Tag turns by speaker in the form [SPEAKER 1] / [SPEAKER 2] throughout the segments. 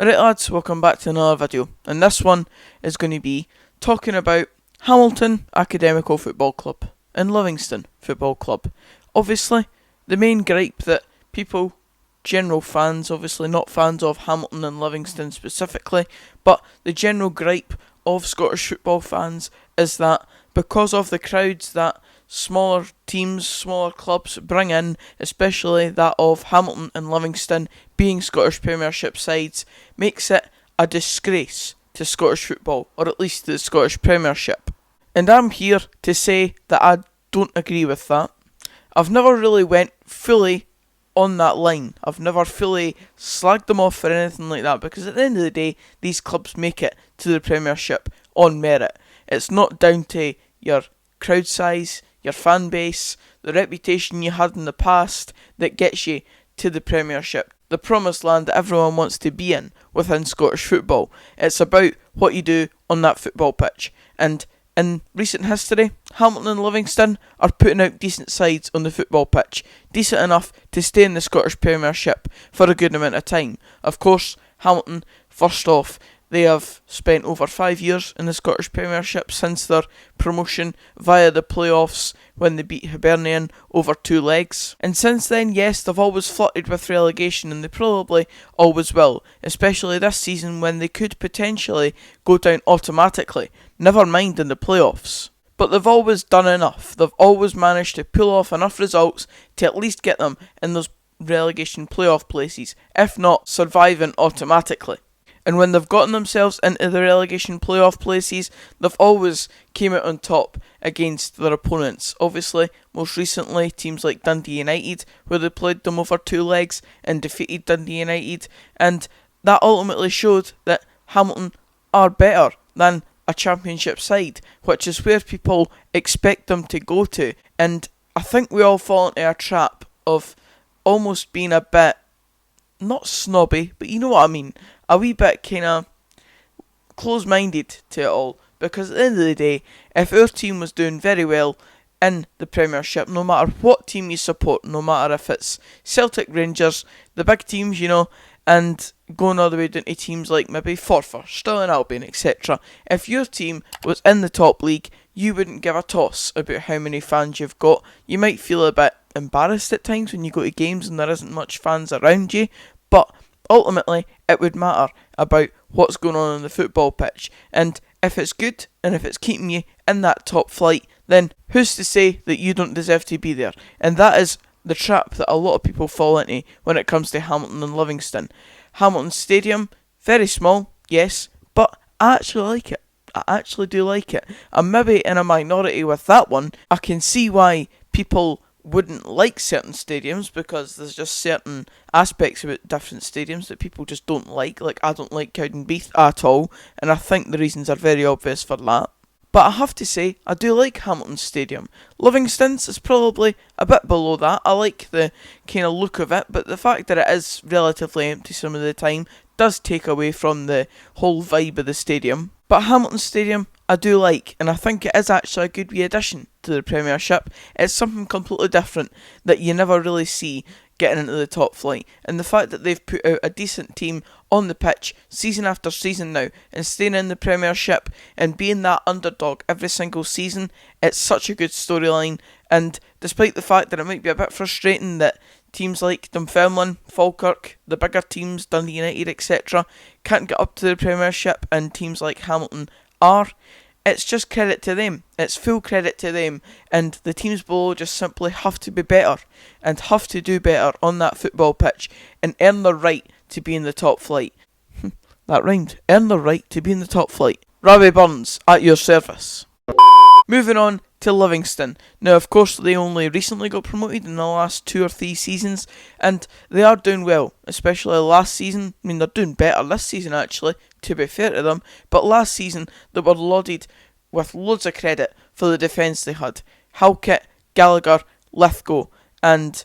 [SPEAKER 1] Alright lads, welcome back to another video, and this one is going to be talking about Hamilton Academical Football Club and Livingston Football Club. Obviously, the main gripe that people, general fans, obviously not fans of Hamilton and Livingston specifically, but the general gripe of Scottish football fans is that because of the crowds that smaller teams, smaller clubs bring in, especially that of Hamilton and Livingston being Scottish Premiership sides, makes it a disgrace to Scottish football, or at least to the Scottish Premiership. And I'm here to say that I don't agree with that. I've never really went fully on that line. I've never fully slagged them off for anything like that, because at the end of the day, these clubs make it to the Premiership on merit. It's not down to your crowd size, your fan base, the reputation you had in the past that gets you to the Premiership, the promised land that everyone wants to be in within Scottish football. It's about what you do on that football pitch. And in recent history, Hamilton and Livingston are putting out decent sides on the football pitch, decent enough to stay in the Scottish Premiership for a good amount of time. Of course, Hamilton, first off, they have spent over 5 years in the Scottish Premiership since their promotion via the playoffs when they beat Hibernian over 2 legs. And since then, yes, they've always flirted with relegation, and they probably always will, especially this season when they could potentially go down automatically, never mind in the playoffs. But they've always done enough. They've always managed to pull off enough results to at least get them in those relegation playoff places, if not surviving automatically. And when they've gotten themselves into the relegation playoff places, they've always came out on top against their opponents. Obviously, most recently, teams like Dundee United, where they played them over 2 legs and defeated Dundee United. And that ultimately showed that Hamilton are better than a championship side, which is where people expect them to go to. And I think we all fall into a trap of almost being a bit, not snobby, but you know what I mean, a wee bit kind of close-minded to it all, because at the end of the day, if our team was doing very well in the Premiership, no matter what team you support, no matter if it's Celtic, Rangers, the big teams, you know, and going all the way down to teams like maybe Forfar, Stirling Albion, etc., if your team was in the top league, you wouldn't give a toss about how many fans you've got. You might feel a bit embarrassed at times when you go to games and there isn't much fans around you, but ultimately it would matter about what's going on the football pitch. And if it's good, and if it's keeping you in that top flight, then who's to say that you don't deserve to be there? And that is the trap that a lot of people fall into when it comes to Hamilton and Livingston. Hamilton Stadium, very small, yes, but I actually like it. I actually do like it. I'm maybe in a minority with that one. I can see why people wouldn't like certain stadiums, because there's just certain aspects about different stadiums that people just don't like. Like, I don't like Cowdenbeath at all, and I think the reasons are very obvious for that. But I have to say, I do like Hamilton Stadium. Livingston's is probably a bit below that. I like the kind of look of it, but the fact that it is relatively empty some of the time does take away from the whole vibe of the stadium. But Hamilton Stadium, I do like, and I think it is actually a good wee addition to the Premiership. It's something completely different that you never really see getting into the top flight. And the fact that they've put out a decent team on the pitch season after season now and staying in the Premiership and being that underdog every single season, it's such a good storyline. And despite the fact that it might be a bit frustrating that teams like Dunfermline, Falkirk, the bigger teams, Dundee United, etc., can't get up to the Premiership, and teams like Hamilton are, it's just credit to them. It's full credit to them, and the teams below just simply have to be better and have to do better on that football pitch and earn the right to be in the top flight. That rhymed. Earn the right to be in the top flight. Robbie Burns, at your service. Moving on to Livingston. Now, of course, they only recently got promoted in the last 2 or 3 seasons, and they are doing well, especially last season. I mean, they're doing better this season, actually, to be fair to them, but last season they were lauded with loads of credit for the defence they had. Halkett, Gallagher, Lithgow, and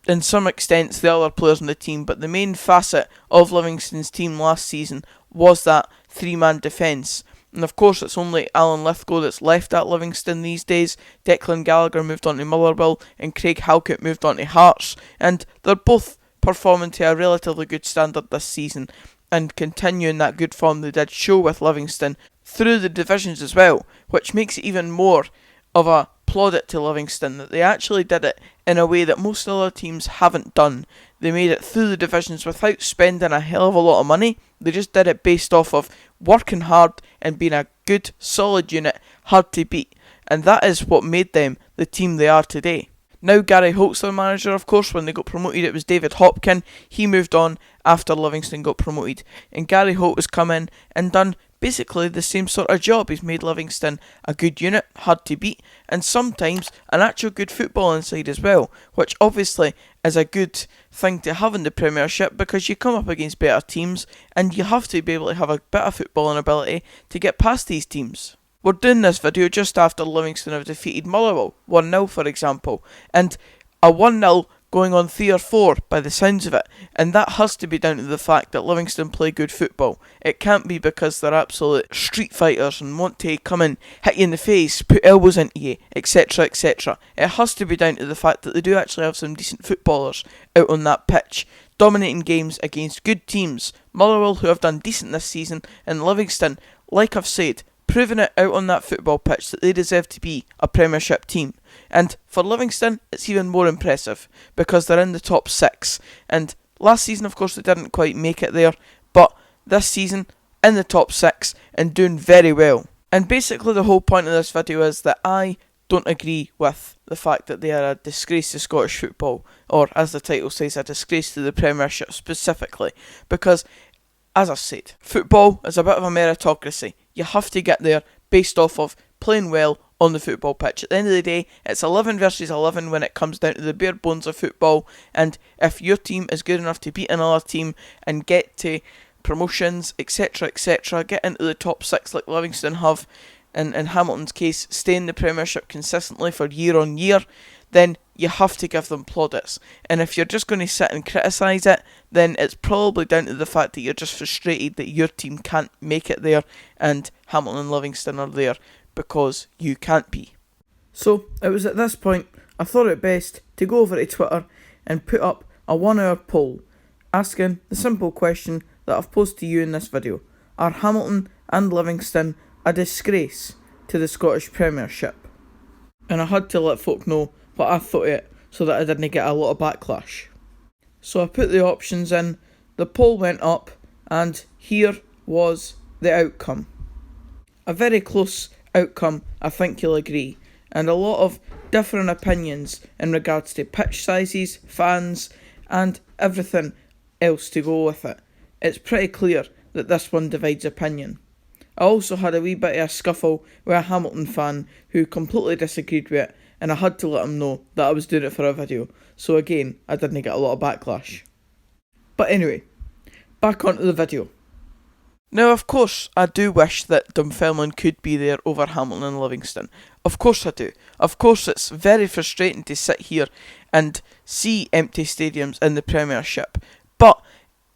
[SPEAKER 1] in some extent the other players on the team, but the main facet of Livingston's team last season was that 3-man defence. And of course, it's only Alan Lithgow that's left at Livingston these days. Declan Gallagher moved on to Motherwell, and Craig Halkett moved on to Hearts, and they're both performing to a relatively good standard this season. and continuing that good form they did show with Livingston through the divisions as well, which makes it even more of a plaudit to Livingston that they actually did it in a way that most other teams haven't done. They made it through the divisions without spending a hell of a lot of money. They just did it based off of working hard and being a good, solid unit, hard to beat. And that is what made them the team they are today. Now Gary Holt's their manager, of course. When they got promoted, it was David Hopkin. He moved on after Livingston got promoted. And Gary Holt has come in and done basically the same sort of job. He's made Livingston a good unit, hard to beat, and sometimes an actual good football inside as well, which obviously is a good thing to have in the Premiership because you come up against better teams and you have to be able to have a bit of footballing ability to get past these teams. We're doing this video just after Livingston have defeated Motherwell, 1-0 for example, and a 1-0 going on 3 or 4 by the sounds of it, and that has to be down to the fact that Livingston play good football. It can't be because they're absolute street fighters and want to come and hit you in the face, put elbows into you, etc, etc. It has to be down to the fact that they do actually have some decent footballers out on that pitch, dominating games against good teams. Motherwell, who have done decent this season, and Livingston, like I've said, proving it out on that football pitch that they deserve to be a Premiership team. And for Livingston, it's even more impressive because they're in the top 6. And last season, of course, they didn't quite make it there, but this season, in the top 6 and doing very well. And basically the whole point of this video is that I don't agree with the fact that they are a disgrace to Scottish football, or as the title says, a disgrace to the Premiership specifically, because as I said, football is a bit of a meritocracy. You have to get there based off of playing well on the football pitch. At the end of the day, it's 11 versus 11 when it comes down to the bare bones of football, and if your team is good enough to beat another team and get to promotions, etc, etc, get into the top 6 like Livingston have, and in Hamilton's case, stay in the Premiership consistently for year on year, then you have to give them plaudits. And if you're just going to sit and criticise it, then it's probably down to the fact that you're just frustrated that your team can't make it there and Hamilton and Livingston are there because you can't be. So it was at this point I thought it best to go over to Twitter and put up a 1-hour poll asking the simple question that I've posed to you in this video. Are Hamilton and Livingston a disgrace to the Scottish Premiership? And I had to let folk know what I thought of it so that I didn't get a lot of backlash. So I put the options in, the poll went up, and here was the outcome. A very close outcome, I think you'll agree, and a lot of different opinions in regards to pitch sizes, fans, and everything else to go with it. It's pretty clear that this one divides opinion. I also had a wee bit of a scuffle with a Hamilton fan who completely disagreed with it, and I had to let him know that I was doing it for a video, so again, I didn't get a lot of backlash. But anyway, back onto the video. Now, of course, I do wish that Dunfermline could be there over Hamilton and Livingston. Of course I do. Of course, it's very frustrating to sit here and see empty stadiums in the Premiership. But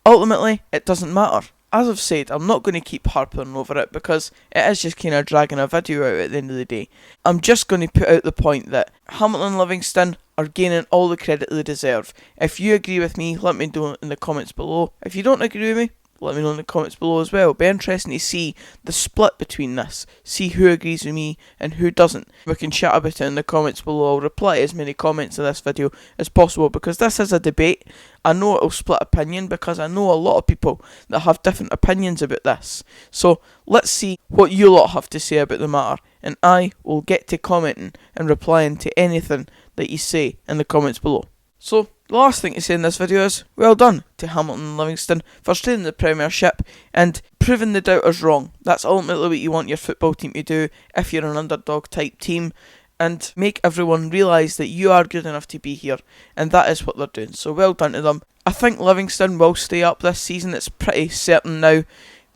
[SPEAKER 1] ultimately, it doesn't matter. As I've said, I'm not going to keep harping over it because it is just kind of dragging a video out at the end of the day. I'm just going to put out the point that Hamilton and Livingston are gaining all the credit they deserve. If you agree with me, let me know in the comments below. If you don't agree with me, let me know in the comments below as well. It'll be interesting to see the split between this. See who agrees with me and who doesn't. We can chat about it in the comments below. I'll reply to as many comments in this video as possible because this is a debate. I know it'll split opinion because I know a lot of people that have different opinions about this. So let's see what you lot have to say about the matter, and I will get to commenting and replying to anything that you say in the comments below. So the last thing to say in this video is well done to Hamilton and Livingston for staying in the Premiership and proving the doubters wrong. That's ultimately what you want your football team to do if you're an underdog type team, and make everyone realise that you are good enough to be here, and that is what they're doing. So well done to them. I think Livingston will stay up this season, it's pretty certain now,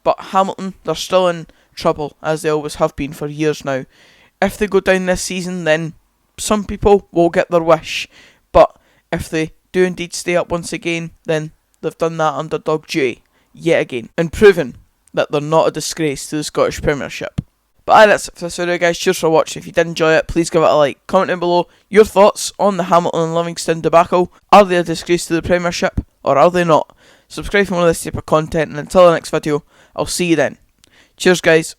[SPEAKER 1] but Hamilton, they're still in trouble as they always have been for years now. If they go down this season, then some people will get their wish, but if they do indeed stay up once again, then they've done that underdog duty yet again and proven that they're not a disgrace to the Scottish Premiership. But aye, that's it for this video, guys. Cheers for watching. If you did enjoy it, please give it a like. Comment down below your thoughts on the Hamilton and Livingston debacle. Are they a disgrace to the Premiership or are they not? subscribe for more of this type of content, and until the next video, I'll see you then. Cheers, guys.